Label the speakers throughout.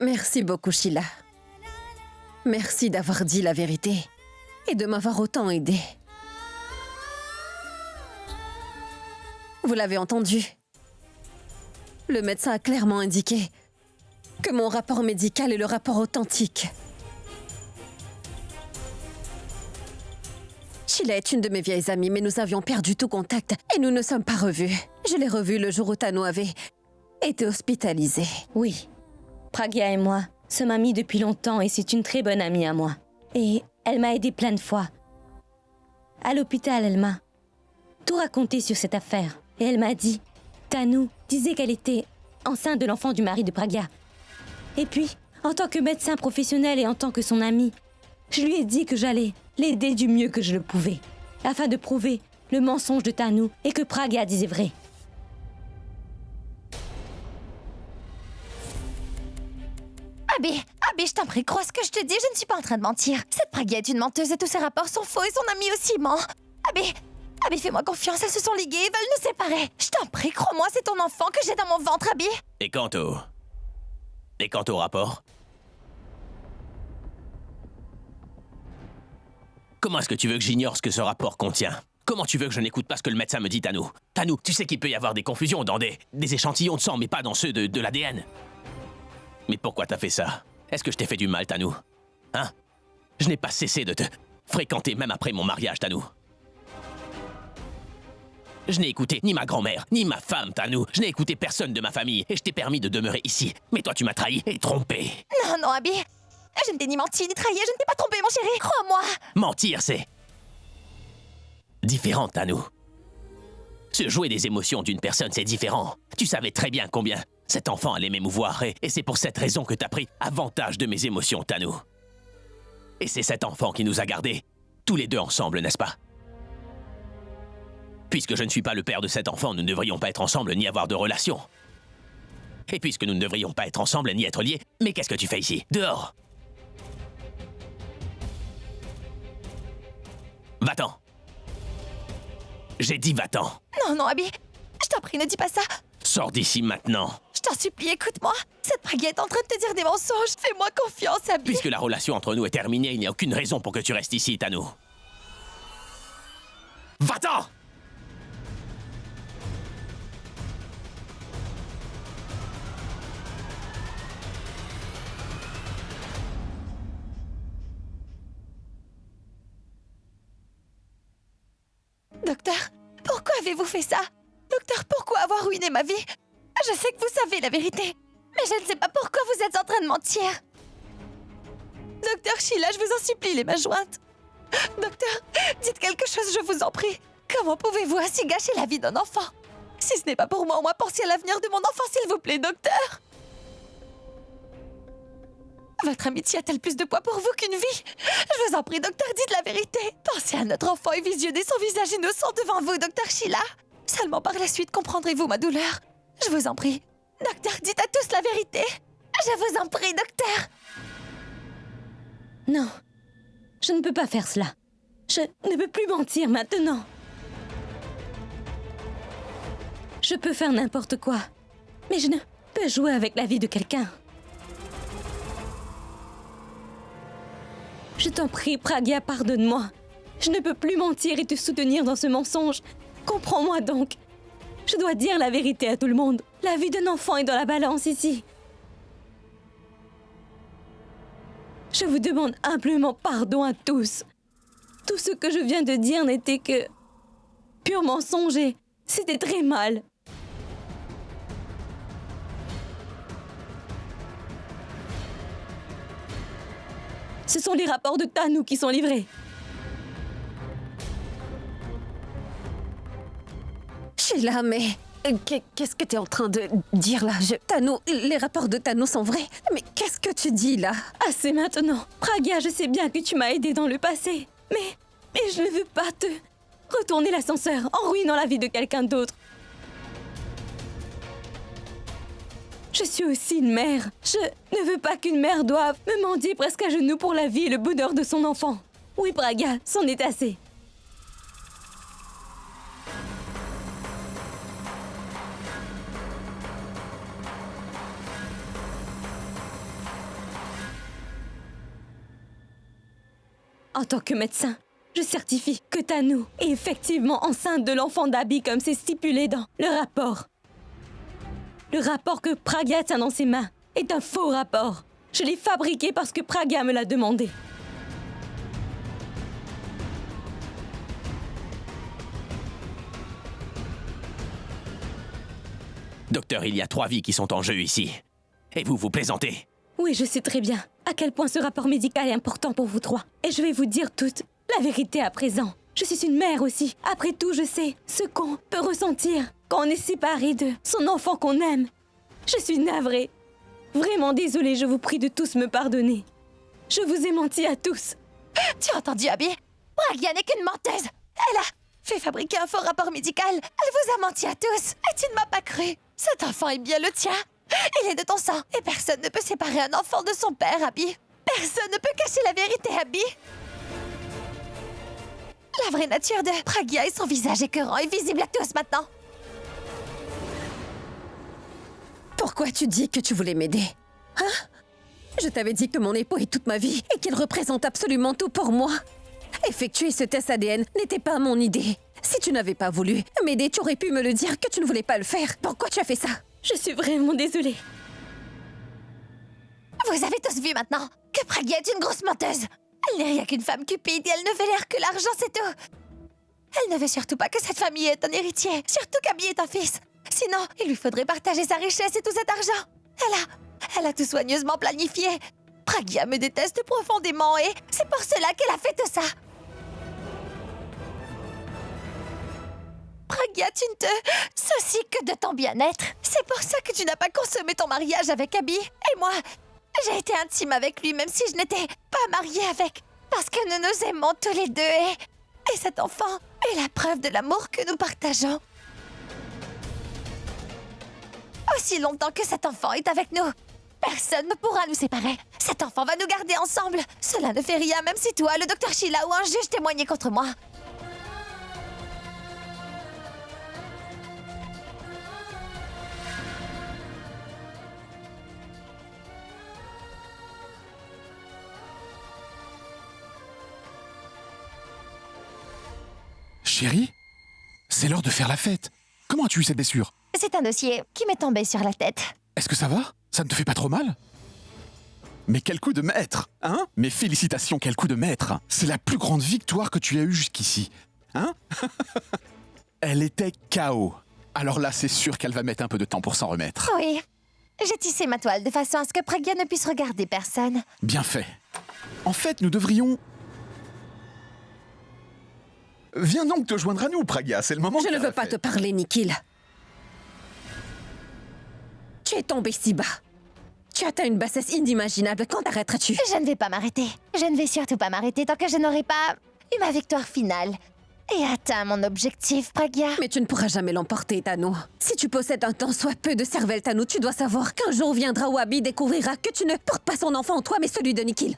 Speaker 1: Merci beaucoup, Sheila. Merci d'avoir dit la vérité et de m'avoir autant aidé. Vous l'avez entendu. Le médecin a clairement indiqué que mon rapport médical est le rapport authentique. Sheila est une de mes vieilles amies, mais nous avions perdu tout contact et nous ne sommes pas revus. Je l'ai revue le jour où Tanu avait été hospitalisé.
Speaker 2: Oui, Pragya et moi sommes amies depuis longtemps et c'est une très bonne amie à moi. Et elle m'a aidée plein de fois. À l'hôpital, elle m'a tout raconté sur cette affaire. Et elle m'a dit, Tanu disait qu'elle était enceinte de l'enfant du mari de Pragya. Et puis, en tant que médecin professionnel et en tant que son amie, je lui ai dit que j'allais l'aider du mieux que je le pouvais, afin de prouver le mensonge de Tanu et que Pragya disait vrai.
Speaker 3: Abby, je t'en prie, crois ce que je te dis, je ne suis pas en train de mentir. Cette Pragya est une menteuse et tous ses rapports sont faux et son ami aussi ment. Abby, fais-moi confiance, elles se sont liguées et veulent nous séparer. Je t'en prie, crois-moi, c'est ton enfant que j'ai dans mon ventre, Abby.
Speaker 4: Et quant au rapport? Comment est-ce que tu veux que j'ignore ce que ce rapport contient? Comment tu veux que je n'écoute pas ce que le médecin me dit, Tanu? Tanu, tu sais qu'il peut y avoir des confusions dans des échantillons de sang, mais pas dans ceux de l'ADN. Mais pourquoi t'as fait ça? Est-ce que je t'ai fait du mal, Tanu? Hein? Je n'ai pas cessé de te fréquenter même après mon mariage, Tanu. Je n'ai écouté ni ma grand-mère, ni ma femme, Tanu. Je n'ai écouté personne de ma famille et je t'ai permis de demeurer ici. Mais toi, tu m'as trahi et trompé.
Speaker 3: Non, Abby. Je ne t'ai ni menti, ni trahi, je ne t'ai pas trompé, mon chéri, crois-moi.
Speaker 4: Mentir, c'est différent, Tanu. Se jouer des émotions d'une personne, c'est différent. Tu savais très bien combien cet enfant allait m'émouvoir et c'est pour cette raison que t'as pris avantage de mes émotions, Tanu. Et c'est cet enfant qui nous a gardés, tous les deux ensemble, n'est-ce pas? Puisque je ne suis pas le père de cet enfant, nous ne devrions pas être ensemble ni avoir de relation. Et puisque nous ne devrions pas être ensemble ni être liés, mais qu'est-ce que tu fais ici? Dehors! Va-t'en! J'ai dit va-t'en!
Speaker 3: Non, Abby, je t'en prie, ne dis pas ça.
Speaker 4: Sors d'ici maintenant!
Speaker 3: Je t'en supplie, écoute-moi. Cette Pragya est en train de te dire des mensonges. Fais-moi confiance, Abby.
Speaker 4: Puisque la relation entre nous est terminée, il n'y a aucune raison pour que tu restes ici, Tanu. Va-t'en!
Speaker 3: Docteur, pourquoi avez-vous fait ça? Docteur, pourquoi avoir ruiné ma vie? Je sais que vous savez la vérité, mais je ne sais pas pourquoi vous êtes en train de mentir. Docteur Sheila, je vous en supplie, les mains jointes. Docteur, dites quelque chose, je vous en prie. Comment pouvez-vous ainsi gâcher la vie d'un enfant? Si ce n'est pas pour moi, au moins pensez à l'avenir de mon enfant, s'il vous plaît, docteur. Votre amitié a-t-elle plus de poids pour vous qu'une vie? Je vous en prie, docteur, dites la vérité. Pensez à notre enfant et visionnez son visage innocent devant vous, docteur Sheila. Seulement par la suite comprendrez-vous ma douleur. Je vous en prie. Docteur, dites à tous la vérité. Je vous en prie, docteur.
Speaker 2: Non, je ne peux pas faire cela. Je ne peux plus mentir maintenant. Je peux faire n'importe quoi, mais je ne peux jouer avec la vie de quelqu'un. Je t'en prie, Pragya, pardonne-moi. Je ne peux plus mentir et te soutenir dans ce mensonge. Comprends-moi donc. Je dois dire la vérité à tout le monde. La vie d'un enfant est dans la balance ici. Je vous demande humblement pardon à tous. Tout ce que je viens de dire n'était que pur mensonge et c'était très mal. Ce sont les rapports de Tanu qui sont livrés.
Speaker 1: Sheila, mais qu'est-ce que tu es en train de dire là? Les rapports de Tanu sont vrais. Mais qu'est-ce que tu dis là?
Speaker 2: Assez maintenant. Pragya, je sais bien que tu m'as aidé dans le passé. Mais je ne veux pas te retourner l'ascenseur en ruinant la vie de quelqu'un d'autre. Je suis aussi une mère. Je ne veux pas qu'une mère doive me mendier presque à genoux pour la vie et le bonheur de son enfant. Oui, Pragya, c'en est assez. En tant que médecin, je certifie que Tanu est effectivement enceinte de l'enfant d'Abby comme c'est stipulé dans le rapport. Le rapport que Pragya tient dans ses mains est un faux rapport. Je l'ai fabriqué parce que Pragya me l'a demandé.
Speaker 4: Docteur, il y a 3 vies qui sont en jeu ici. Et vous plaisantez.
Speaker 2: Oui, je sais très bien à quel point ce rapport médical est important pour vous trois. Et je vais vous dire toute la vérité à présent. Je suis une mère aussi. Après tout, je sais ce qu'on peut ressentir quand on est séparé de son enfant qu'on aime. Je suis navrée. Vraiment désolée, je vous prie de tous me pardonner. Je vous ai menti à tous.
Speaker 3: Tu as entendu, Abby? Pragya n'est qu'une menteuse. Elle a fait fabriquer un faux rapport médical. Elle vous a menti à tous. Et tu ne m'as pas cru. Cet enfant est bien le tien. Il est de ton sang. Et personne ne peut séparer un enfant de son père, Abby. Personne ne peut cacher la vérité, Abby. La vraie nature de Pragya et son visage écœurant est visible à tous maintenant.
Speaker 1: Pourquoi tu dis que tu voulais m'aider? Hein? Je t'avais dit que mon époux est toute ma vie et qu'il représente absolument tout pour moi. Effectuer ce test ADN n'était pas mon idée. Si tu n'avais pas voulu m'aider, tu aurais pu me le dire que tu ne voulais pas le faire. Pourquoi tu as fait ça?
Speaker 2: Je suis vraiment désolée.
Speaker 3: Vous avez tous vu maintenant que Pragya est une grosse menteuse. Elle n'est rien qu'une femme cupide et elle ne veut l'air que l'argent, c'est tout. Elle ne veut surtout pas que cette famille ait un héritier, surtout qu'Abby est un fils. Sinon, il lui faudrait partager sa richesse et tout cet argent. Elle a tout soigneusement planifié. Pragya me déteste profondément et c'est pour cela qu'elle a fait tout ça. Pragya, tu ne te soucies que de ton bien-être. C'est pour ça que tu n'as pas consommé ton mariage avec Abby. Et moi, j'ai été intime avec lui même si je n'étais pas mariée avec. Parce que nous nous aimons tous les deux et cet enfant est la preuve de l'amour que nous partageons. Aussi longtemps que cet enfant est avec nous, personne ne pourra nous séparer. Cet enfant va nous garder ensemble. Cela ne fait rien même si toi, le docteur Sheila ou un juge témoignaient contre moi.
Speaker 5: Chérie, c'est l'heure de faire la fête. Comment as-tu eu cette blessure?
Speaker 3: C'est un dossier qui m'est tombé sur la tête.
Speaker 5: Est-ce que ça va? Ça ne te fait pas trop mal? Mais quel coup de maître, hein? Mes félicitations, quel coup de maître! C'est la plus grande victoire que tu as eue jusqu'ici, hein? Elle était KO. Alors là, c'est sûr qu'elle va mettre un peu de temps pour s'en remettre.
Speaker 3: Oui, j'ai tissé ma toile de façon à ce que Pragya ne puisse regarder personne.
Speaker 5: Bien fait. En fait, nous devrions... Viens donc te joindre à nous, Pragya, c'est le moment de
Speaker 1: Je ne
Speaker 5: faire
Speaker 1: veux
Speaker 5: la
Speaker 1: pas
Speaker 5: fête.
Speaker 1: te parler, Nikhil. Tu es tombé si bas. Tu atteins une bassesse inimaginable. Quand arrêteras-tu?
Speaker 3: Je ne vais pas m'arrêter. Je ne vais surtout pas m'arrêter tant que je n'aurai pas eu ma victoire finale et atteint mon objectif, Pragya.
Speaker 1: Mais tu ne pourras jamais l'emporter, Tanu. Si tu possèdes un tant soit peu de cervelle, Tanu, tu dois savoir qu'un jour viendra où Abby découvrira que tu ne portes pas son enfant en toi, mais celui de Nikhil.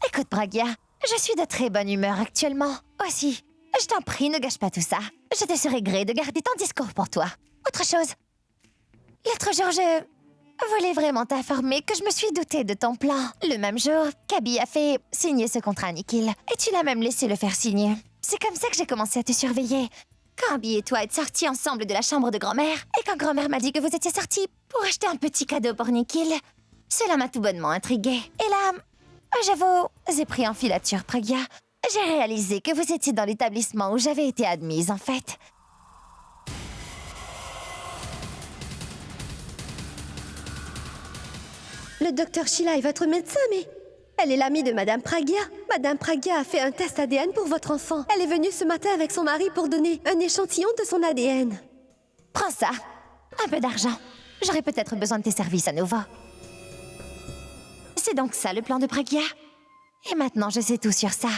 Speaker 3: Écoute, Pragya, je suis de très bonne humeur actuellement. Aussi, je t'en prie, ne gâche pas tout ça. Je te serai gré de garder ton discours pour toi. Autre chose. L'autre jour, je voulais vraiment t'informer que je me suis doutée de ton plan. Le même jour qu'Abby a fait signer ce contrat à Nikhil. Et tu l'as même laissé le faire signer. C'est comme ça que j'ai commencé à te surveiller. Quand Abby et toi êtes sortis ensemble de la chambre de grand-mère, et quand grand-mère m'a dit que vous étiez sortis pour acheter un petit cadeau pour Nikhil, cela m'a tout bonnement intriguée. Et là, je vous ai pris en filature, Pragya. J'ai réalisé que vous étiez dans l'établissement où j'avais été admise, en fait.
Speaker 6: Le docteur Sheila est votre médecin, mais... Elle est l'amie de Madame Pragya. Madame Pragya a fait un test ADN pour votre enfant. Elle est venue ce matin avec son mari pour donner un échantillon de son ADN.
Speaker 3: Prends ça. Un peu d'argent. J'aurais peut-être besoin de tes services à nouveau. C'est donc ça le plan de Pragya? Et maintenant, je sais tout sur ça.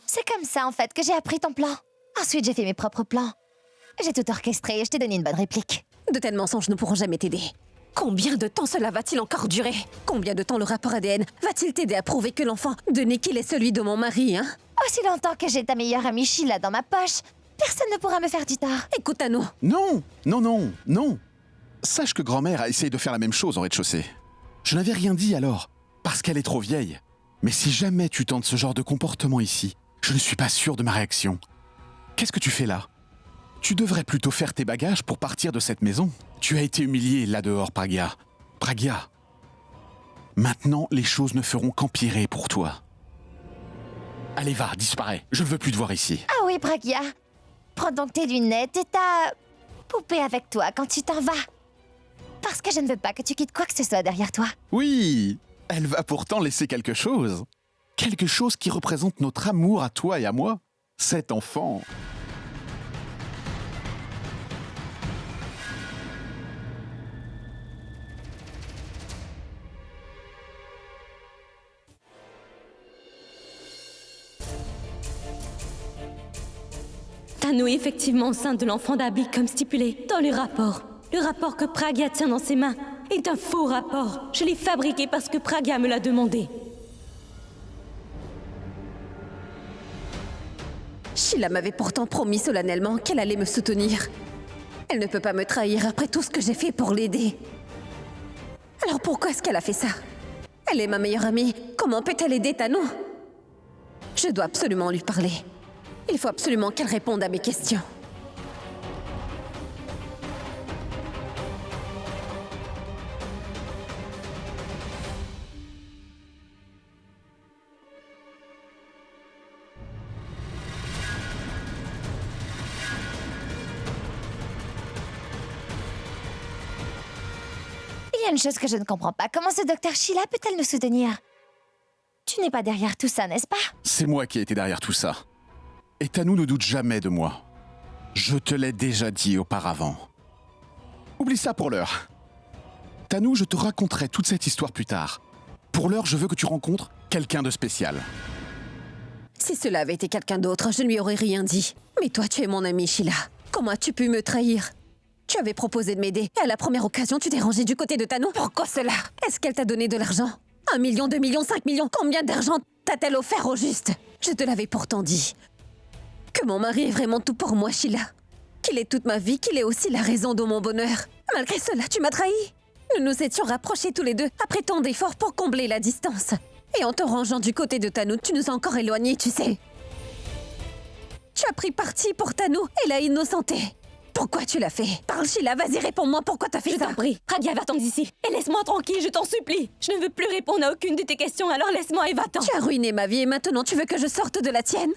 Speaker 3: C'est comme ça, en fait, que j'ai appris ton plan. Ensuite, j'ai fait mes propres plans. J'ai tout orchestré et je t'ai donné une bonne réplique.
Speaker 1: De tels mensonges ne pourront jamais t'aider. Combien de temps cela va-t-il encore durer? Combien de temps le rapport ADN va-t-il t'aider à prouver que l'enfant de Nikhil est celui de mon mari, hein?
Speaker 3: Aussi longtemps que j'ai ta meilleure amie Sheila dans ma poche, personne ne pourra me faire du tort.
Speaker 1: Écoute, Tanu.
Speaker 5: Non, non, non, non. Sache que grand-mère a essayé de faire la même chose au rez-de-chaussée. Je n'avais rien dit alors, parce qu'elle est trop vieille. Mais si jamais tu tentes ce genre de comportement ici, Je ne suis pas sûr de ma réaction. Qu'est-ce que tu fais là? Tu devrais plutôt faire tes bagages pour partir de cette maison. Tu as été humilié là dehors, Pragya. Pragya. Maintenant, les choses ne feront qu'empirer pour toi. Allez, va, disparais. Je ne veux plus te voir ici.
Speaker 3: Ah oui, Pragya. Prends donc tes lunettes et ta poupée avec toi quand tu t'en vas. Parce que je ne veux pas que tu quittes quoi que ce soit derrière toi.
Speaker 5: Oui, elle va pourtant laisser quelque chose. Quelque chose qui représente notre amour à toi et à moi. Cet enfant.
Speaker 2: Tanu est effectivement enceinte de l'enfant d'Abby comme stipulé dans le rapport. Le rapport que Pragya tient dans ses mains est un faux rapport. Je l'ai fabriqué parce que Pragya me l'a demandé.
Speaker 1: Sheila m'avait pourtant promis solennellement qu'elle allait me soutenir. Elle ne peut pas me trahir après tout ce que j'ai fait pour l'aider. Alors pourquoi est-ce qu'elle a fait ça? Elle est ma meilleure amie. Comment peut-elle aider Tanu? Je dois absolument lui parler. Il faut absolument qu'elle réponde à mes questions.
Speaker 3: Il y a une chose que je ne comprends pas. Comment ce docteur Sheila peut-elle nous soutenir? Tu n'es pas derrière tout ça, n'est-ce pas?
Speaker 5: C'est moi qui ai été derrière tout ça. Et Tanu ne doute jamais de moi. Je te l'ai déjà dit auparavant. Oublie ça pour l'heure. Tanu, je te raconterai toute cette histoire plus tard. Pour l'heure, je veux que tu rencontres quelqu'un de spécial.
Speaker 1: Si cela avait été quelqu'un d'autre, je ne lui aurais rien dit. Mais toi, tu es mon amie, Sheila. Comment as-tu pu me trahir? Tu avais proposé de m'aider, et à la première occasion, tu t'es rangée du côté de Tanu. Pourquoi cela? Est-ce qu'elle t'a donné de l'argent? 1 million, 2 millions, 5 millions? Combien d'argent t'a-t-elle offert au juste? Je te l'avais pourtant dit. Que mon mari est vraiment tout pour moi, Sheila. Qu'il est toute ma vie, qu'il est aussi la raison de mon bonheur. Malgré cela, tu m'as trahi. Nous nous étions rapprochés tous les deux, après tant d'efforts pour combler la distance. Et en te rangeant du côté de Tanu, tu nous as encore éloignés, tu sais. Tu as pris parti pour Tanu et l'as innocenté. Pourquoi tu l'as fait? Parle, Sheila, vas-y, réponds-moi, pourquoi t'as fait ça?
Speaker 2: Je t'en prie, Pragya, va-t'en d'ici. Et laisse-moi tranquille, je t'en supplie. Je ne veux plus répondre à aucune de tes questions, alors laisse-moi et va-t'en.
Speaker 1: Tu as ruiné ma vie et maintenant tu veux que je sorte de la tienne?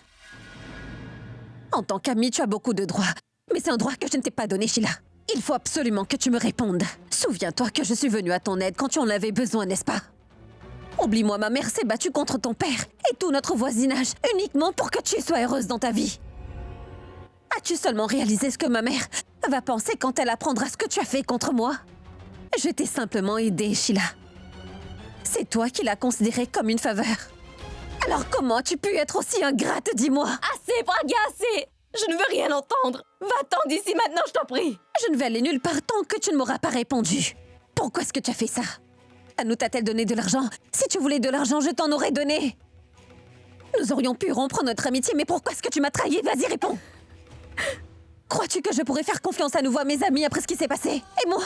Speaker 1: En tant qu'amie, tu as beaucoup de droits. Mais c'est un droit que je ne t'ai pas donné, Sheila. Il faut absolument que tu me répondes. Souviens-toi que je suis venue à ton aide quand tu en avais besoin, n'est-ce pas? Oublie-moi, ma mère s'est battue contre ton père et tout notre voisinage, uniquement pour que tu sois heureuse dans ta vie. As-tu seulement réalisé ce que ma mère va penser quand elle apprendra ce que tu as fait contre moi? Je t'ai simplement aidée, Sheila. C'est toi qui l'as considérée comme une faveur. Alors comment as-tu pu être aussi ingrate, dis-moi?
Speaker 2: Assez, Pragya, assez. Je ne veux rien entendre. Va-t'en d'ici maintenant, je t'en prie.
Speaker 1: Je ne vais aller nulle part tant que tu ne m'auras pas répondu. Pourquoi est-ce que tu as fait ça? Tanu t'a-t-elle donné de l'argent? Si tu voulais de l'argent, je t'en aurais donné. Nous aurions pu rompre notre amitié, mais pourquoi est-ce que tu m'as trahi? Vas-y, réponds. Crois-tu que je pourrais faire confiance à nouveau à mes amis après ce qui s'est passé? Et moi?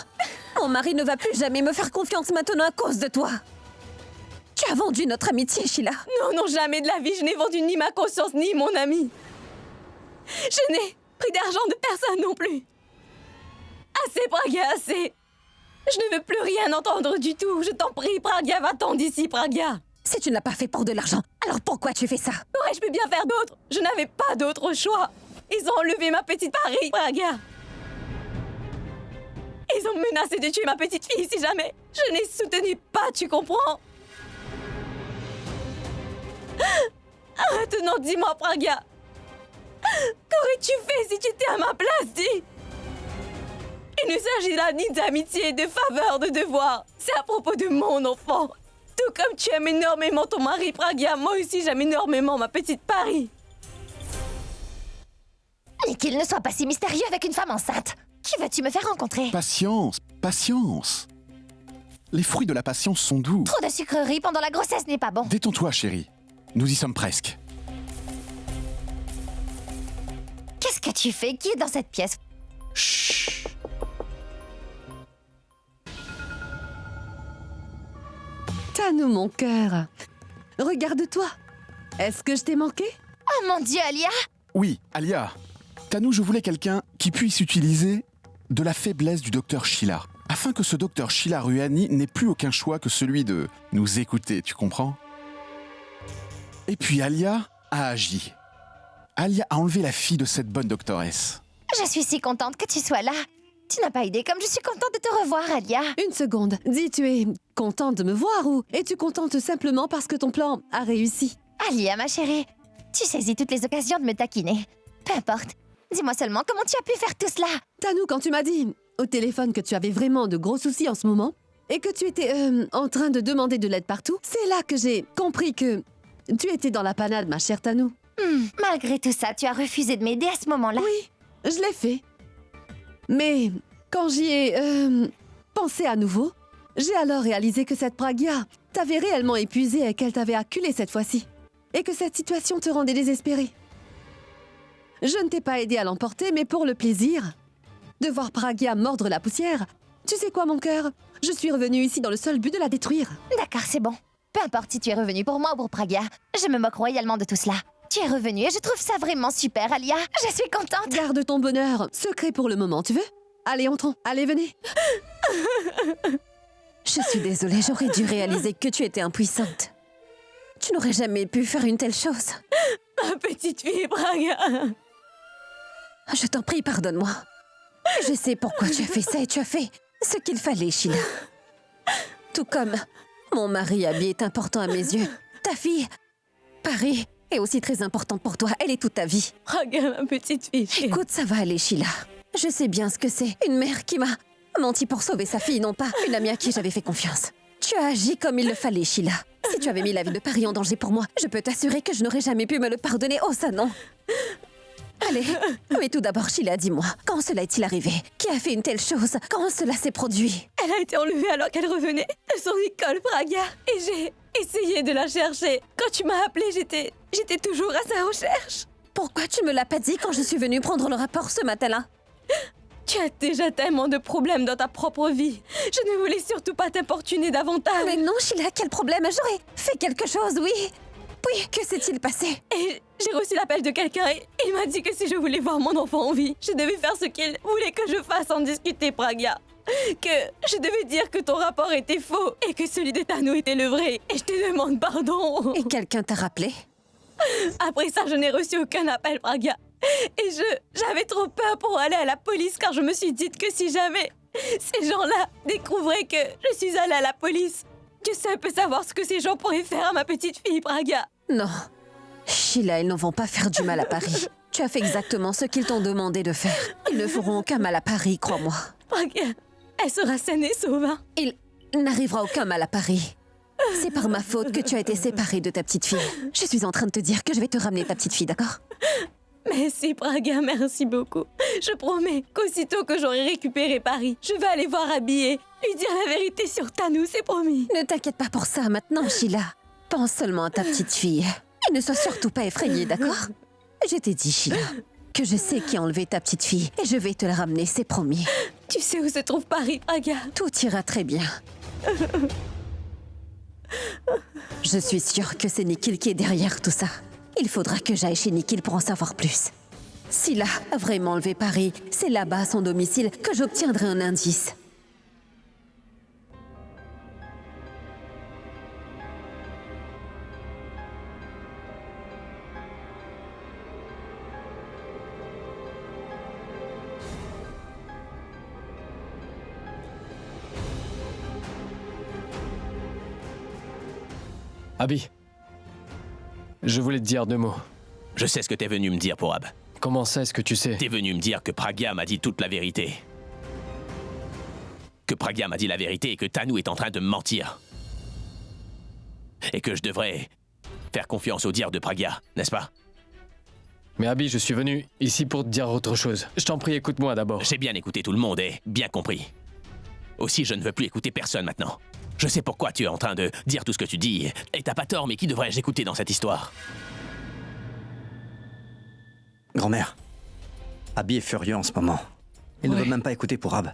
Speaker 1: Mon mari ne va plus jamais me faire confiance maintenant à cause de toi. Tu as vendu notre amitié, Sheila.
Speaker 2: Non, non, jamais de la vie, je n'ai vendu ni ma conscience ni mon ami. Je n'ai pris d'argent de personne non plus. Assez, Pragya, assez. Je ne veux plus rien entendre du tout. Je t'en prie, Pragya, va-t'en d'ici, Pragya.
Speaker 1: Si tu ne l'as pas fait pour de l'argent, alors pourquoi tu fais ça?
Speaker 2: Aurais-je pu bien faire d'autre? Je n'avais pas d'autre choix. Ils ont enlevé ma petite Paris, Pragya. Ils ont menacé de tuer ma petite fille si jamais je n'ai soutenu pas, tu comprends? Maintenant, dis-moi, Pragya. Qu'aurais-tu fait si tu étais à ma place, dis? Il ne s'agit là ni d'amitié, de faveur, de devoir. C'est à propos de mon enfant. Tout comme tu aimes énormément ton mari, Pragya, moi aussi j'aime énormément ma petite Paris.
Speaker 3: Et qu'il ne soit pas si mystérieux avec une femme enceinte. Qui vas-tu me faire rencontrer?
Speaker 5: Patience, patience. Les fruits de la patience sont doux.
Speaker 3: Trop de sucreries pendant la grossesse n'est pas bon.
Speaker 5: Détends-toi, chérie. Nous y sommes presque.
Speaker 3: Qu'est-ce que tu fais? Qui est dans cette pièce?
Speaker 5: Chut.
Speaker 7: Tanu, mon cœur. Regarde-toi. Est-ce que je t'ai manqué?
Speaker 3: Oh mon Dieu, Alia!
Speaker 5: Oui, Alia. Tanou, je voulais quelqu'un qui puisse utiliser de la faiblesse du docteur Sheila, afin que ce docteur Sheila Ruhani n'ait plus aucun choix que celui de nous écouter, tu comprends? Et puis Alia a agi. Alia a enlevé la fille de cette bonne doctoresse.
Speaker 3: Je suis si contente que tu sois là. Tu n'as pas idée comme je suis contente de te revoir, Alia.
Speaker 6: Une seconde. Dis, tu es contente de me voir ou es-tu contente simplement parce que ton plan a réussi?
Speaker 3: Alia, ma chérie, tu saisis toutes les occasions de me taquiner. Peu importe. Dis-moi seulement comment tu as pu faire tout cela.
Speaker 6: Tanou, quand tu m'as dit au téléphone que tu avais vraiment de gros soucis en ce moment et que tu étais en train de demander de l'aide partout, c'est là que j'ai compris que tu étais dans la panade, ma chère Tanou.
Speaker 3: Malgré tout ça, tu as refusé de m'aider à ce moment-là.
Speaker 6: Oui, je l'ai fait. Mais quand j'y ai pensé à nouveau, j'ai alors réalisé que cette Pragya t'avait réellement épuisé et qu'elle t'avait acculé cette fois-ci. Et que cette situation te rendait désespérée. Je ne t'ai pas aidé à l'emporter, mais pour le plaisir de voir Pragya mordre la poussière. Tu sais quoi, mon cœur? Je suis revenue ici dans le seul but de la détruire.
Speaker 3: D'accord, c'est bon. Peu importe si tu es revenu pour moi ou pour Pragya, je me moque royalement de tout cela. Tu es revenu et je trouve ça vraiment super, Alia. Je suis contente.
Speaker 6: Garde ton bonheur secret pour le moment, tu veux? Allez, entrons. Allez, venez.
Speaker 1: Je suis désolée, j'aurais dû réaliser que tu étais impuissante. Tu n'aurais jamais pu faire une telle chose.
Speaker 2: Ma petite fille, Pragya.
Speaker 1: Je t'en prie, pardonne-moi. Je sais pourquoi tu as fait ça et tu as fait ce qu'il fallait, Sheila. Tout comme mon mari Abby est important à mes yeux. Ta fille, Paris, est aussi très importante pour toi. Elle est toute ta vie.
Speaker 2: Pragya, ma petite fille.
Speaker 1: Écoute, ça va aller, Sheila. Je sais bien ce que c'est. Une mère qui m'a menti pour sauver sa fille, non pas une amie à qui j'avais fait confiance. Tu as agi comme il le fallait, Sheila. Si tu avais mis la vie de Paris en danger pour moi, je peux t'assurer que je n'aurais jamais pu me le pardonner. Oh, ça non. Allez, mais tout d'abord, Sheila, dis-moi, quand cela est-il arrivé? Qui a fait une telle chose? Quand cela s'est produit?
Speaker 2: Elle a été enlevée alors qu'elle revenait de son école, Pragya. Et j'ai essayé de la chercher. Quand tu m'as appelée, j'étais toujours à sa recherche.
Speaker 1: Pourquoi tu me l'as pas dit quand je suis venue prendre le rapport ce matin-là?
Speaker 2: Tu as déjà tellement de problèmes dans ta propre vie. Je ne voulais surtout pas t'importuner davantage.
Speaker 1: Mais non, Sheila, quel problème? J'aurais fait quelque chose, oui. Oui, que s'est-il passé?
Speaker 2: Et j'ai reçu l'appel de quelqu'un et il m'a dit que si je voulais voir mon enfant en vie, je devais faire ce qu'il voulait que je fasse sans discuter, Pragya. Que je devais dire que ton rapport était faux et que celui de Tanou était le vrai. Et je te demande pardon.
Speaker 1: Et quelqu'un t'a rappelé?
Speaker 2: Après ça, je n'ai reçu aucun appel, Pragya. Et j'avais trop peur pour aller à la police car je me suis dit que si jamais ces gens-là découvraient que je suis allée à la police, Dieu seul peut savoir ce que ces gens pourraient faire à ma petite fille, Pragya.
Speaker 1: Non. Sheila, ils ne vont pas faire du mal à Paris. Tu as fait exactement ce qu'ils t'ont demandé de faire. Ils ne feront aucun mal à Paris, crois-moi.
Speaker 2: Pragya, elle sera saine et sauve. Hein.
Speaker 1: Il n'arrivera aucun mal à Paris. C'est par ma faute que tu as été séparée de ta petite fille. Je suis en train de te dire que je vais te ramener ta petite fille, d'accord?
Speaker 2: Merci, Pragya, merci beaucoup. Je promets qu'aussitôt que j'aurai récupéré Paris, je vais aller voir Abby et lui dire la vérité sur Tanou, c'est promis.
Speaker 1: Ne t'inquiète pas pour ça maintenant, Sheila. Pense seulement à ta petite fille. Et ne sois surtout pas effrayée, d'accord? Je t'ai dit, Sheila, que je sais qui a enlevé ta petite fille et je vais te la ramener, c'est promis.
Speaker 2: Tu sais où se trouve Paris, Pragya?
Speaker 1: Tout ira très bien. Je suis sûre que c'est Nikhil qui est derrière tout ça. Il faudra que j'aille chez Nikhil pour en savoir plus. S'il a vraiment enlevé Paris, c'est là-bas, à son domicile, que j'obtiendrai un indice.
Speaker 7: Abby, je voulais te dire 2 mots.
Speaker 4: Je sais ce que t'es venu me dire, Pourab.
Speaker 7: Comment ça, est-ce que tu sais?
Speaker 4: T'es venu me dire que Pragya m'a dit toute la vérité. Que Pragya m'a dit la vérité et que Tanou est en train de me mentir. Et que je devrais faire confiance au dire de Pragya, n'est-ce pas?
Speaker 7: Mais Abby, je suis venu ici pour te dire autre chose. Je t'en prie, écoute-moi d'abord.
Speaker 4: J'ai bien écouté tout le monde et bien compris. Aussi, je ne veux plus écouter personne maintenant. Je sais pourquoi tu es en train de dire tout ce que tu dis. Et t'as pas tort, mais qui devrais-je écouter dans cette histoire?
Speaker 8: Grand-mère, Abby est furieux en ce moment. Il ne veut même pas écouter Pourab.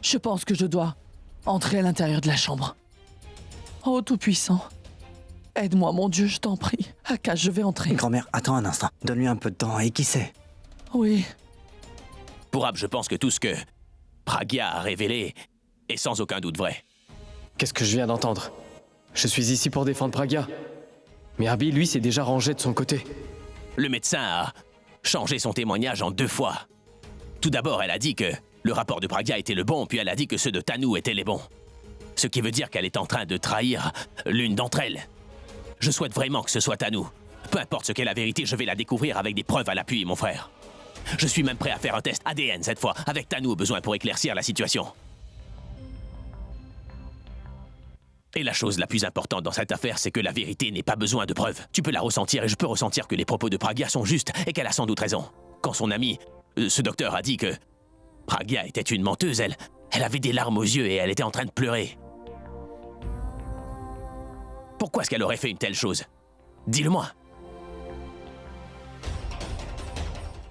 Speaker 9: Je pense que je dois entrer à l'intérieur de la chambre. Oh, Tout-Puissant, Aide-moi, mon Dieu, je t'en prie. Akash, je vais entrer.
Speaker 8: Grand-mère, attends un instant. Donne-lui un peu de temps, et qui sait?
Speaker 9: Oui.
Speaker 4: Pour je pense que tout ce que Pragya a révélé est sans aucun doute vrai.
Speaker 7: Qu'est-ce que je viens d'entendre? Je suis ici pour défendre Pragya. Mais Abby, lui, s'est déjà rangé de son côté.
Speaker 4: Le médecin a changé son témoignage en 2 fois. Tout d'abord, elle a dit que le rapport de Pragya était le bon, puis elle a dit que ceux de Tanu étaient les bons. Ce qui veut dire qu'elle est en train de trahir l'une d'entre elles. Je souhaite vraiment que ce soit Tanu. Peu importe ce qu'est la vérité, je vais la découvrir avec des preuves à l'appui, mon frère. Je suis même prêt à faire un test ADN cette fois, avec Tanu au besoin pour éclaircir la situation. Et la chose la plus importante dans cette affaire, c'est que la vérité n'est pas besoin de preuves. Tu peux la ressentir et je peux ressentir que les propos de Pragya sont justes et qu'elle a sans doute raison. Quand son ami, ce docteur, a dit que Pragya était une menteuse, elle avait des larmes aux yeux et elle était en train de pleurer. Pourquoi est-ce qu'elle aurait fait une telle chose? Dis-le-moi.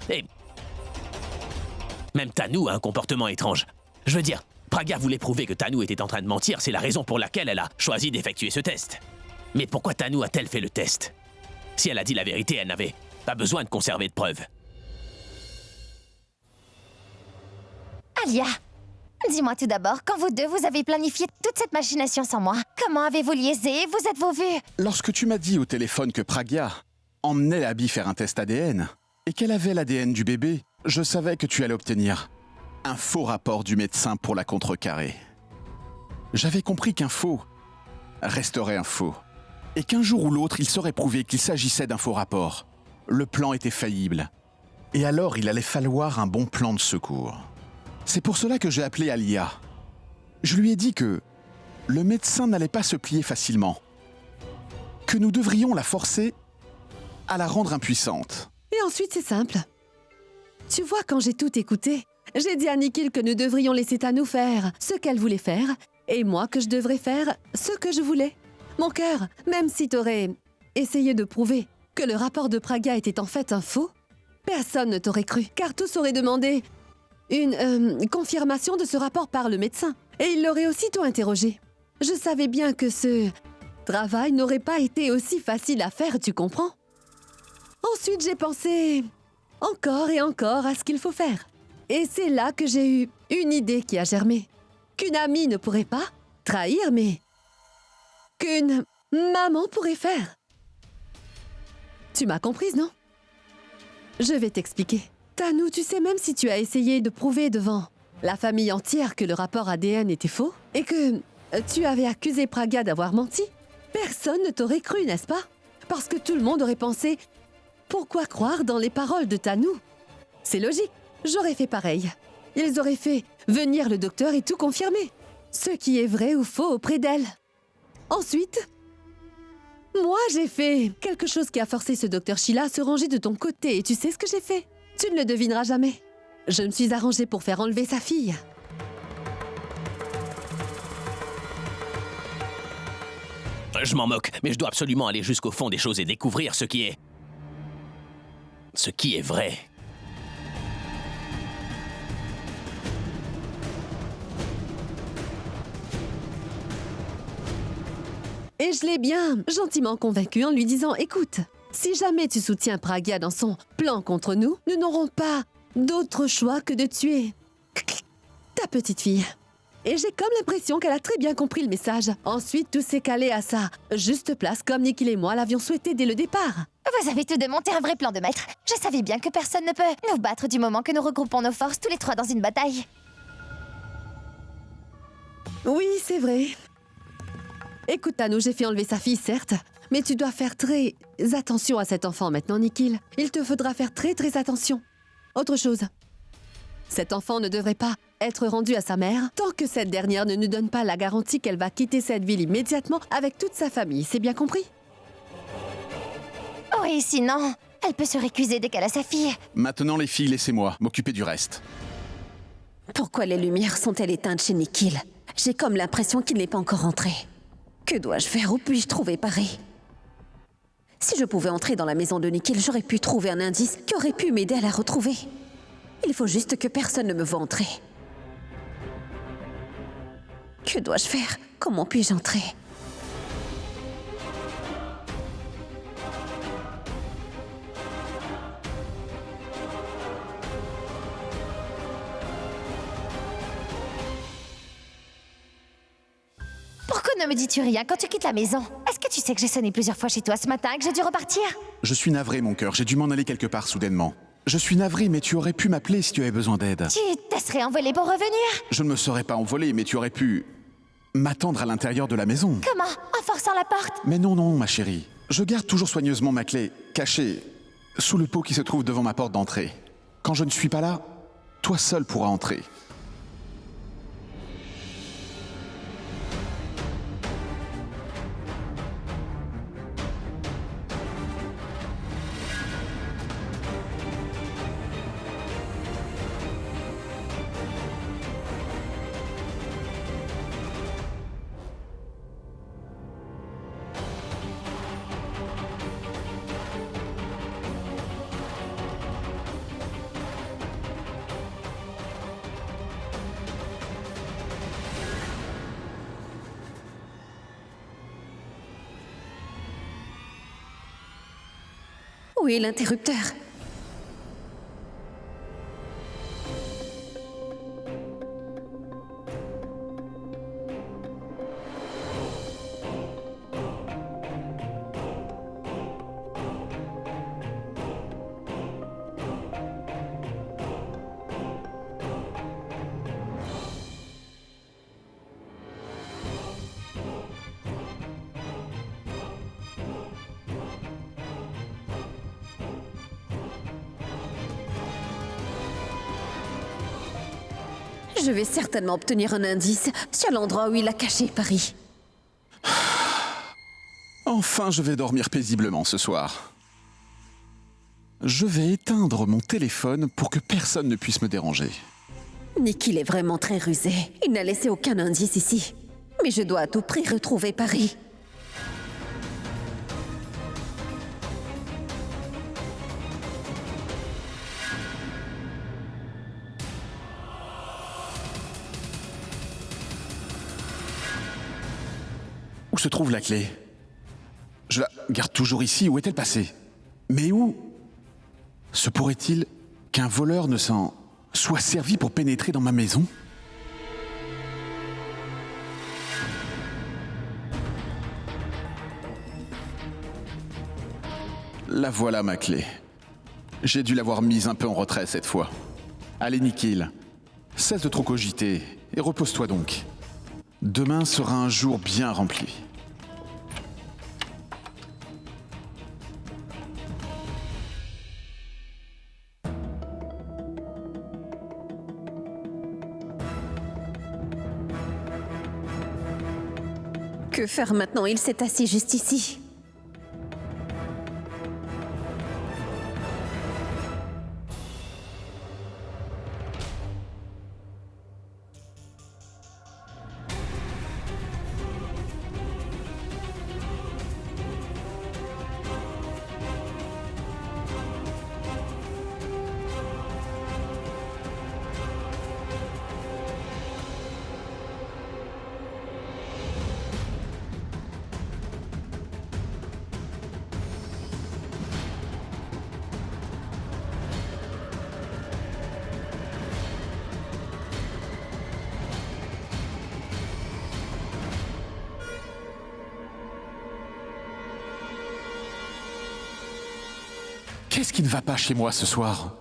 Speaker 4: Et même Tanu a un comportement étrange. Je veux dire, Pragya voulait prouver que Tanu était en train de mentir, c'est la raison pour laquelle elle a choisi d'effectuer ce test. Mais pourquoi Tanu a-t-elle fait le test? Si elle a dit la vérité, elle n'avait pas besoin de conserver de preuves.
Speaker 10: Alia, dis-moi tout d'abord, quand vous deux, vous avez planifié toute cette machination sans moi, comment avez-vous liaisé? Vous êtes-vous vus?
Speaker 5: Lorsque tu m'as dit au téléphone que Pragya emmenait Abby faire un test ADN et qu'elle avait l'ADN du bébé, je savais que tu allais obtenir un faux rapport du médecin pour la contrecarrer. J'avais compris qu'un faux resterait un faux et qu'un jour ou l'autre, il serait prouvé qu'il s'agissait d'un faux rapport. Le plan était faillible et alors il allait falloir un bon plan de secours. C'est pour cela que j'ai appelé Alia. Je lui ai dit que le médecin n'allait pas se plier facilement, que nous devrions la forcer à la rendre impuissante.
Speaker 6: Et ensuite, c'est simple. Tu vois, quand j'ai tout écouté, j'ai dit à Nikhil que nous devrions laisser Tanu faire ce qu'elle voulait faire, et moi que je devrais faire ce que je voulais. Mon cœur, même si t'aurais essayé de prouver que le rapport de Pragya était en fait un faux, personne ne t'aurait cru, car tous auraient demandé une confirmation de ce rapport par le médecin. Et il l'aurait aussitôt interrogé. Je savais bien que ce travail n'aurait pas été aussi facile à faire, tu comprends? Ensuite, j'ai pensé encore et encore à ce qu'il faut faire. Et c'est là que j'ai eu une idée qui a germé. Qu'une amie ne pourrait pas trahir, mais qu'une maman pourrait faire. Tu m'as comprise, non? Je vais t'expliquer. Tanu, tu sais, même si tu as essayé de prouver devant la famille entière que le rapport ADN était faux et que tu avais accusé Pragya d'avoir menti, personne ne t'aurait cru, n'est-ce pas? Parce que tout le monde aurait pensé « Pourquoi croire dans les paroles de Tanu ?» C'est logique, j'aurais fait pareil. Ils auraient fait venir le docteur et tout confirmer. Ce qui est vrai ou faux auprès d'elle. Ensuite, moi j'ai fait quelque chose qui a forcé ce docteur Sheila à se ranger de ton côté. Et tu sais ce que j'ai fait? Tu ne le devineras jamais. Je me suis arrangée pour faire enlever sa fille.
Speaker 4: Je m'en moque, mais je dois absolument aller jusqu'au fond des choses et découvrir ce qui est vrai.
Speaker 6: Et je l'ai bien gentiment convaincu en lui disant « Écoute, si jamais tu soutiens Pragya dans son plan contre nous, nous n'aurons pas d'autre choix que de tuer ta petite fille. » Et j'ai comme l'impression qu'elle a très bien compris le message. Ensuite, tout s'est calé à sa juste place, comme Nikhil et moi l'avions souhaité dès le départ.
Speaker 10: Vous avez tout démonté, un vrai plan de maître. Je savais bien que personne ne peut nous battre du moment que nous regroupons nos forces tous les trois dans une bataille.
Speaker 6: Oui, c'est vrai. Écoute, Tanu, j'ai fait enlever sa fille, certes, mais tu dois faire très attention à cet enfant maintenant, Nikhil. Il te faudra faire très attention. Autre chose. Cet enfant ne devrait pas être rendu à sa mère tant que cette dernière ne nous donne pas la garantie qu'elle va quitter cette ville immédiatement avec toute sa famille. C'est bien compris?
Speaker 10: Oui, sinon, elle peut se récuser dès qu'elle a sa fille.
Speaker 5: Maintenant, les filles, laissez-moi m'occuper du reste.
Speaker 1: Pourquoi les lumières sont-elles éteintes chez Nikhil? J'ai comme l'impression qu'il n'est pas encore rentré. Que dois-je faire? Où puis-je trouver pareil? Si je pouvais entrer dans la maison de Nikhil, j'aurais pu trouver un indice qui aurait pu m'aider à la retrouver. Il faut juste que personne ne me voie entrer. Que dois-je faire? Comment puis-je entrer?
Speaker 10: ne me dis-tu rien quand tu quittes la maison? Est-ce que tu sais que j'ai sonné plusieurs fois chez toi ce matin et que j'ai dû repartir?
Speaker 5: Je suis navré, mon cœur. J'ai dû m'en aller quelque part soudainement. Je suis navré, mais tu aurais pu m'appeler si tu avais besoin d'aide.
Speaker 10: Tu te serais envolé pour revenir?
Speaker 5: Je ne me serais pas envolé, mais tu aurais pu m'attendre à l'intérieur de la maison.
Speaker 10: Comment? En forçant la porte?
Speaker 5: Mais non, non, ma chérie. Je garde toujours soigneusement ma clé, cachée, sous le pot qui se trouve devant ma porte d'entrée. Quand je ne suis pas là, toi seul pourras entrer.
Speaker 1: Où est l'interrupteur? Je vais certainement obtenir un indice sur l'endroit où il a caché Paris.
Speaker 5: Enfin, je vais dormir paisiblement ce soir. Je vais éteindre mon téléphone pour que personne ne puisse me déranger.
Speaker 1: Nikhil est vraiment très rusé. Il n'a laissé aucun indice ici. Mais je dois à tout prix retrouver Paris.
Speaker 5: Où se trouve la clé? Je la garde toujours ici. Où est-elle passée? Mais où? Se pourrait-il qu'un voleur ne s'en soit servi pour pénétrer dans ma maison? La voilà, ma clé. J'ai dû l'avoir mise un peu en retrait cette fois. Allez, Nikhil, cesse de trop cogiter et repose-toi donc. Demain sera un jour bien rempli.
Speaker 1: Que faire maintenant? Il s'est assis juste ici.
Speaker 5: Qu'est-ce qui ne va pas chez moi ce soir?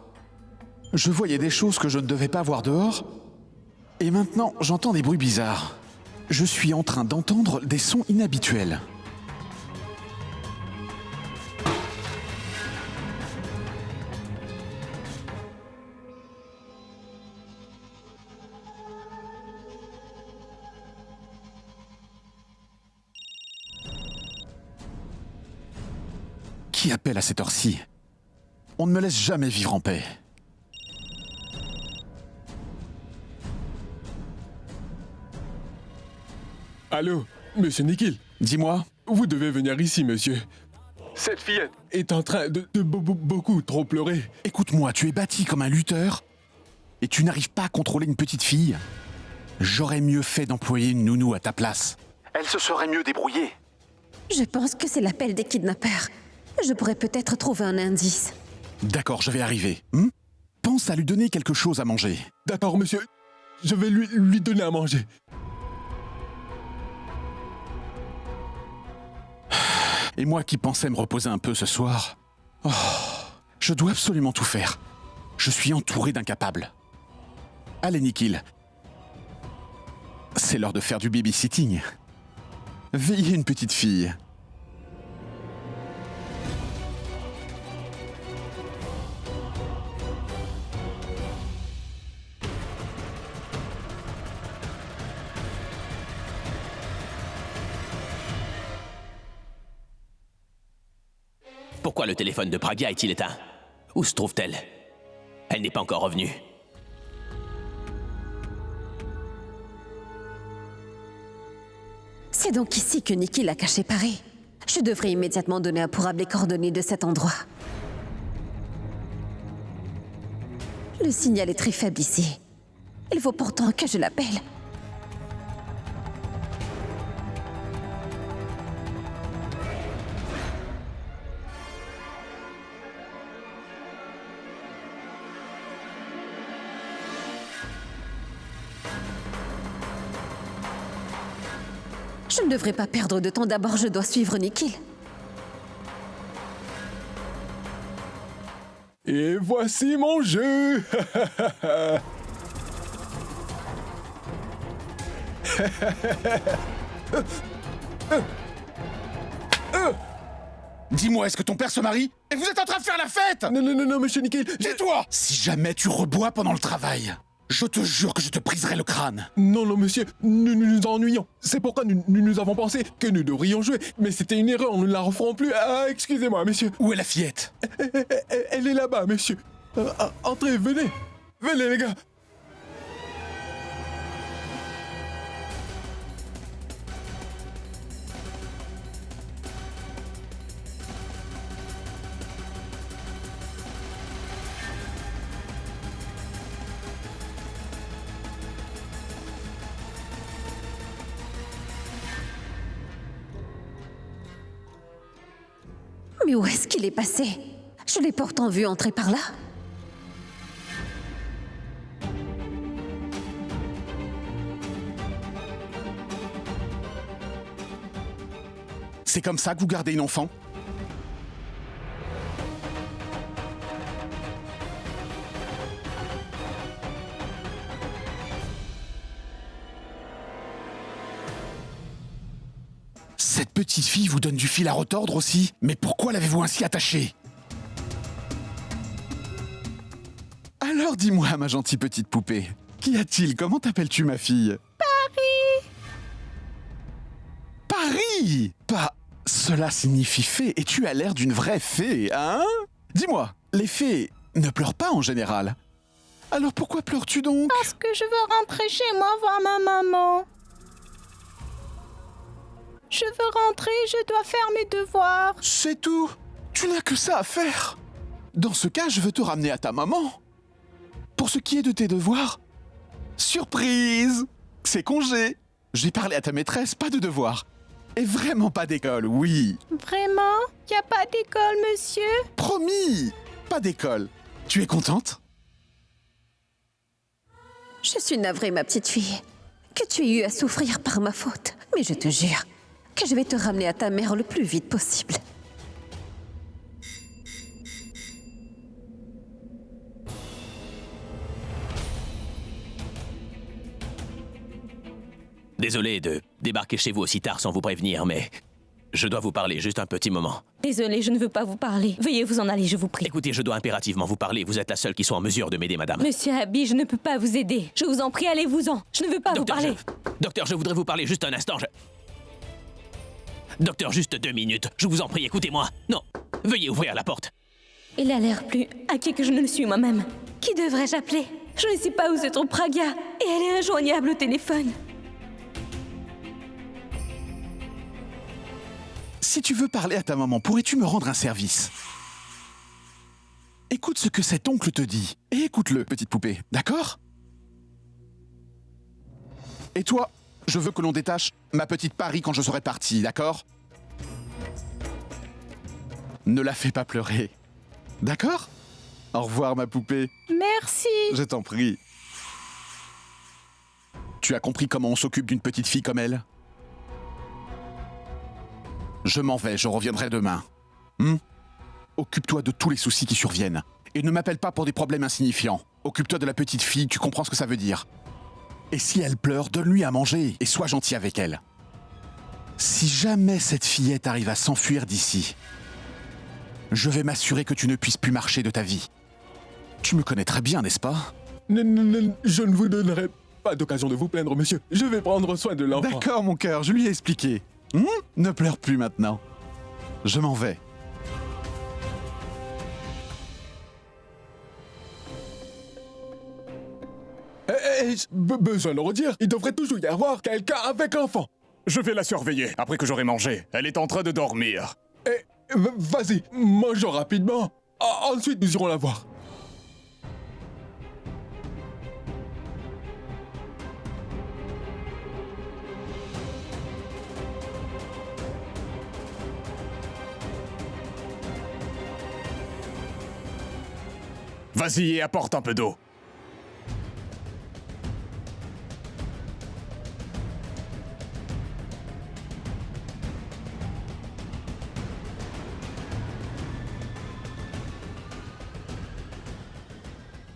Speaker 5: Je voyais des choses que je ne devais pas voir dehors, et maintenant j'entends des bruits bizarres. Je suis en train d'entendre des sons inhabituels. Qui appelle à cette heure-ci? On ne me laisse jamais vivre en paix.
Speaker 11: Allô, monsieur Nikhil?
Speaker 5: Dis-moi.
Speaker 11: Vous devez venir ici, monsieur. Cette fillette est en train de beaucoup trop pleurer.
Speaker 5: Écoute-moi, tu es bâti comme un lutteur et tu n'arrives pas à contrôler une petite fille. J'aurais mieux fait d'employer une nounou à ta place. Elle se serait mieux débrouillée.
Speaker 1: Je pense que c'est l'appel des kidnappeurs. Je pourrais peut-être trouver un indice.
Speaker 5: D'accord, je vais arriver. Pense à lui donner quelque chose à manger.
Speaker 11: D'accord, monsieur. Je vais lui donner à manger.
Speaker 5: Et moi qui pensais me reposer un peu ce soir... Oh, je dois absolument tout faire. Je suis entouré d'incapables. Allez, Nikhil. C'est l'heure de faire du babysitting. Veillez une petite fille.
Speaker 4: Pourquoi le téléphone de Pragya est-il éteint? Où se trouve-t-elle? Elle n'est pas encore revenue.
Speaker 1: C'est donc ici que Nikhil a caché Paris. Je devrais immédiatement donner à Purab les coordonnées de cet endroit. Le signal est très faible ici. Il faut pourtant que je l'appelle. Je ne devrais pas perdre de temps. D'abord, je dois suivre Nikhil.
Speaker 11: Et voici mon jeu.
Speaker 5: Dis-moi, est-ce que ton père se marie? Et vous êtes en train de faire la fête?
Speaker 11: Non, monsieur Nikhil.
Speaker 5: Tais-toi! Si jamais tu rebois pendant le travail, je te jure que je te briserai le crâne.
Speaker 11: Non, monsieur, nous nous ennuyons. C'est pourquoi nous avons pensé que nous devrions jouer. Mais c'était une erreur, nous ne la referons plus. Ah, excusez-moi, monsieur.
Speaker 5: Où est la fillette?
Speaker 11: Elle est là-bas, monsieur. Entrez, venez. Venez, les gars.
Speaker 1: Mais où est-ce qu'il est passé? Je l'ai pourtant vu entrer par là.
Speaker 5: C'est comme ça que vous gardez une enfant? Cette petite fille vous donne du fil à retordre aussi? Mais pourquoi l'avez-vous ainsi attachée? Alors dis-moi, ma gentille petite poupée, qu'y a-t-il? Comment t'appelles-tu, ma fille? Paris! Pas... Cela signifie fée, et tu as l'air d'une vraie fée, hein? Dis-moi, les fées ne pleurent pas en général. Alors pourquoi pleures-tu donc?
Speaker 12: Parce que je veux rentrer chez moi voir ma maman. Je veux rentrer, je dois faire mes devoirs.
Speaker 5: C'est tout. Tu n'as que ça à faire. Dans ce cas, je veux te ramener à ta maman. Pour ce qui est de tes devoirs, surprise! C'est congé. J'ai parlé à ta maîtresse, pas de devoirs. Et vraiment pas d'école, oui.
Speaker 12: Vraiment? Y a pas d'école, monsieur?
Speaker 5: Promis! Pas d'école. Tu es contente?
Speaker 1: Je suis navrée, ma petite fille, que tu aies eu à souffrir par ma faute. Mais je te jure que je vais te ramener à ta mère le plus vite possible.
Speaker 4: Désolé de débarquer chez vous aussi tard sans vous prévenir, mais je dois vous parler juste un petit moment.
Speaker 2: Désolée, je ne veux pas vous parler. Veuillez vous en aller, je vous prie.
Speaker 4: Écoutez, je dois impérativement vous parler. Vous êtes la seule qui soit en mesure de m'aider, madame.
Speaker 2: Monsieur Abby, je ne peux pas vous aider. Je vous en prie, allez-vous-en. Je ne veux pas vous parler.
Speaker 4: Docteur, je voudrais vous parler juste un instant. Docteur, juste 2 minutes. Je vous en prie, écoutez-moi. Non, veuillez ouvrir la porte.
Speaker 2: Il a l'air plus inquiet que je ne le suis moi-même. Qui devrais-je appeler? Je ne sais pas où se trouve Pragya, et elle est injoignable au téléphone.
Speaker 5: Si tu veux parler à ta maman, pourrais-tu me rendre un service? Écoute ce que cet oncle te dit. Et écoute-le, petite poupée, d'accord? Et toi, je veux que l'on détache ma petite Paris quand je serai parti, d'accord? Ne la fais pas pleurer. D'accord? Au revoir, ma poupée.
Speaker 12: Merci.
Speaker 5: Je t'en prie. Tu as compris comment on s'occupe d'une petite fille comme elle? Je m'en vais, je reviendrai demain. Occupe-toi de tous les soucis qui surviennent. Et ne m'appelle pas pour des problèmes insignifiants. Occupe-toi de la petite fille, tu comprends ce que ça veut dire. Et si elle pleure, donne-lui à manger et sois gentil avec elle. Si jamais cette fillette arrive à s'enfuir d'ici, je vais m'assurer que tu ne puisses plus marcher de ta vie. Tu me connais très bien, n'est-ce pas?
Speaker 11: Je ne vous donnerai pas d'occasion de vous plaindre, monsieur. Je vais prendre soin de l'enfant.
Speaker 5: D'accord, mon cœur, je lui ai expliqué. Ne pleure plus maintenant. Je m'en vais.
Speaker 11: Besoin de redire, il devrait toujours y avoir quelqu'un avec l'enfant.
Speaker 13: Je vais la surveiller après que j'aurai mangé. Elle est en train de dormir.
Speaker 11: Vas-y, mangeons rapidement. Ensuite, nous irons la voir.
Speaker 13: Vas-y et apporte un peu d'eau.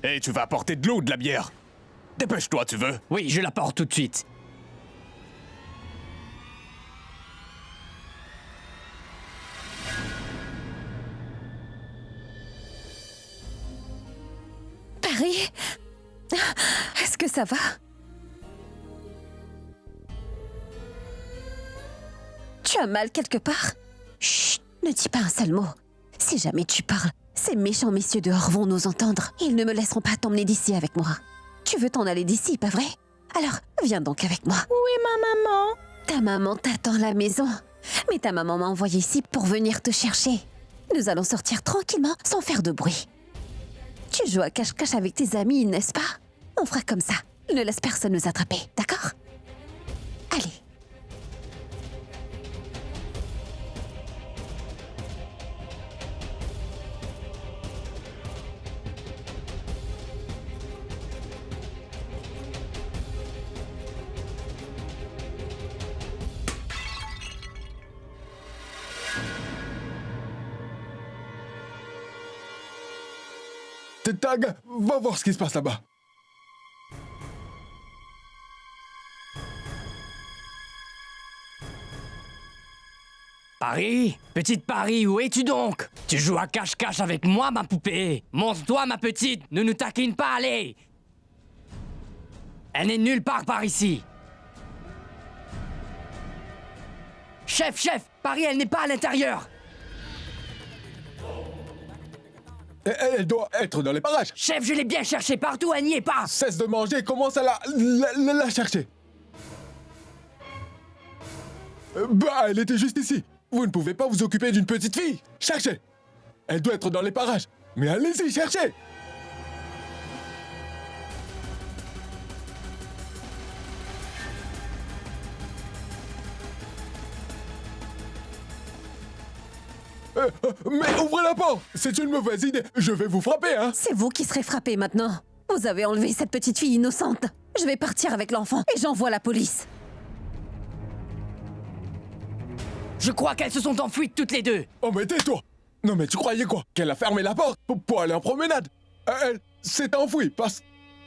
Speaker 13: Et tu vas apporter de l'eau ou de la bière? Dépêche-toi, tu veux?
Speaker 14: Oui, je l'apporte tout de suite.
Speaker 1: Paris? Est-ce que ça va? Tu as mal quelque part? Chut, ne dis pas un seul mot. Si jamais tu parles, ces méchants messieurs dehors vont nous entendre. Ils ne me laisseront pas t'emmener d'ici avec moi. Tu veux t'en aller d'ici, pas vrai? Alors, viens donc avec moi.
Speaker 12: Où est ma maman?
Speaker 1: Ta maman t'attend à la maison. Mais ta maman m'a envoyé ici pour venir te chercher. Nous allons sortir tranquillement, sans faire de bruit. Tu joues à cache-cache avec tes amis, n'est-ce pas? On fera comme ça. Ne laisse personne nous attraper, d'accord? Allez.
Speaker 11: Tag, va voir ce qui se passe là-bas.
Speaker 14: Paris? Petite Paris, où es-tu donc? Tu joues à cache-cache avec moi, ma poupée? Montre-toi, ma petite, ne nous taquine pas, allez! Elle n'est nulle part par ici. Chef, Paris, elle n'est pas à l'intérieur.
Speaker 11: Elle doit être dans les parages.
Speaker 14: Chef, je l'ai bien cherchée partout, elle n'y est pas.
Speaker 11: Cesse de manger et commence à la chercher. Elle était juste ici. Vous ne pouvez pas vous occuper d'une petite fille. Cherchez. Elle doit être dans les parages. Mais allez-y, cherchez. Mais ouvrez la porte! C'est une mauvaise idée. Je vais vous frapper, hein?
Speaker 1: C'est vous qui serez frappé maintenant. Vous avez enlevé cette petite fille innocente. Je vais partir avec l'enfant et j'envoie la police.
Speaker 14: Je crois qu'elles se sont enfuies toutes les deux.
Speaker 11: Oh mais tais-toi! Non mais tu croyais quoi? Qu'elle a fermé la porte pour aller en promenade? Elle s'est enfouie parce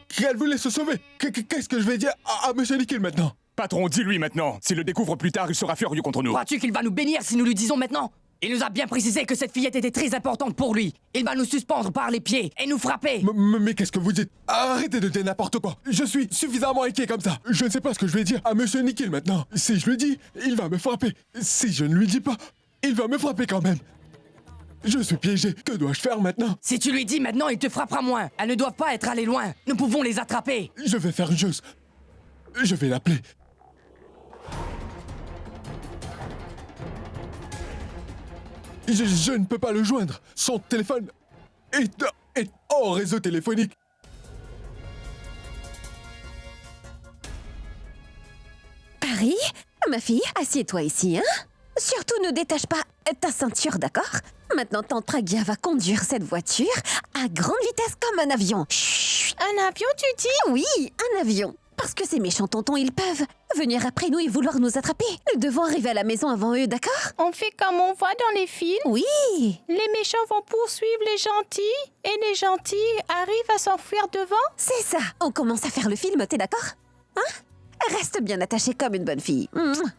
Speaker 11: qu'elle voulait se sauver. Qu'est-ce que je vais dire à Monsieur Nikhil maintenant?
Speaker 13: Patron, dis-lui maintenant. S'il le découvre plus tard, il sera furieux contre nous.
Speaker 14: Crois-tu qu'il va nous bénir si nous lui disons maintenant? Il nous a bien précisé que cette fillette était très importante pour lui. Il va nous suspendre par les pieds et nous frapper.
Speaker 11: Mais qu'est-ce que vous dites? Arrêtez de dire n'importe quoi. Je suis suffisamment inquiet comme ça. Je ne sais pas ce que je vais dire à Monsieur Nikhil maintenant. Si je lui dis, il va me frapper. Si je ne lui dis pas, il va me frapper quand même. Je suis piégé. Que dois-je faire maintenant?
Speaker 14: Si tu lui dis maintenant, il te frappera moins. Elles ne doivent pas être allées loin. Nous pouvons les attraper.
Speaker 11: Je vais faire une chose. Je vais l'appeler. Je ne peux pas le joindre. Son téléphone est hors réseau téléphonique.
Speaker 1: Paris? Ma fille, assieds-toi ici, hein? Surtout ne détache pas ta ceinture, d'accord? Maintenant, tante Pragya va conduire cette voiture à grande vitesse comme un avion. Chut!
Speaker 12: Un avion, tu dis?
Speaker 1: Oui, un avion. Parce que ces méchants tontons, ils peuvent venir après nous et vouloir nous attraper. Nous devons arriver à la maison avant eux, d'accord?
Speaker 12: On fait comme on voit dans les films.
Speaker 1: Oui.
Speaker 12: Les méchants vont poursuivre les gentils et les gentils arrivent à s'enfuir devant.
Speaker 1: C'est ça. On commence à faire le film, t'es d'accord? Hein? Reste bien attachée comme une bonne fille. Mouah.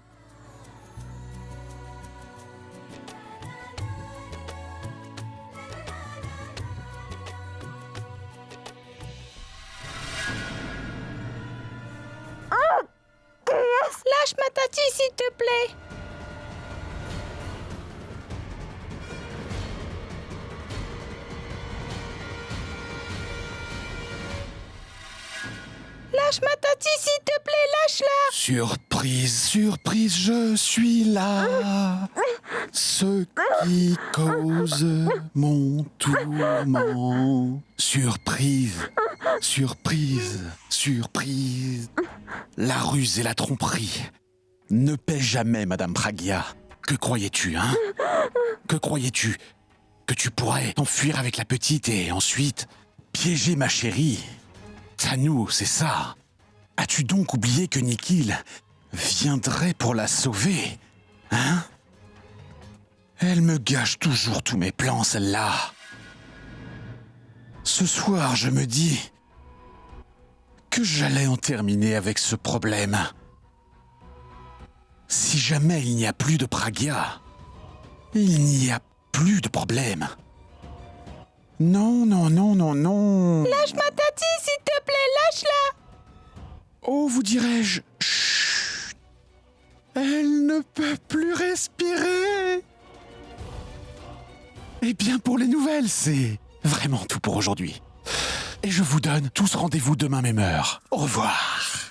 Speaker 12: Lâche ma tati, s'il te plaît. Lâche ma tati, s'il te plaît, lâche-la.
Speaker 5: Surprise, surprise, je suis là. Ce qui cause mon tourment. Surprise, surprise, surprise. La ruse et la tromperie ne paient jamais, Madame Pragya. Que croyais-tu, hein? Que croyais-tu? Que tu pourrais t'enfuir avec la petite et ensuite piéger ma chérie? Tanou, c'est ça. As-tu donc oublié que Nikhil viendrait pour la sauver? Hein? Elle me gâche toujours tous mes plans, celle-là. Ce soir, je me dis que j'allais en terminer avec ce problème. Si jamais il n'y a plus de Pragya, il n'y a plus de problème. Non, non, non, non, non.
Speaker 12: Lâche ma tati, s'il te plaît, lâche-la.
Speaker 5: Oh, vous dirais-je... Chut. Elle ne peut plus respirer. Eh bien, pour les nouvelles, c'est vraiment tout pour aujourd'hui. Et je vous donne tous rendez-vous demain même heure. Au revoir.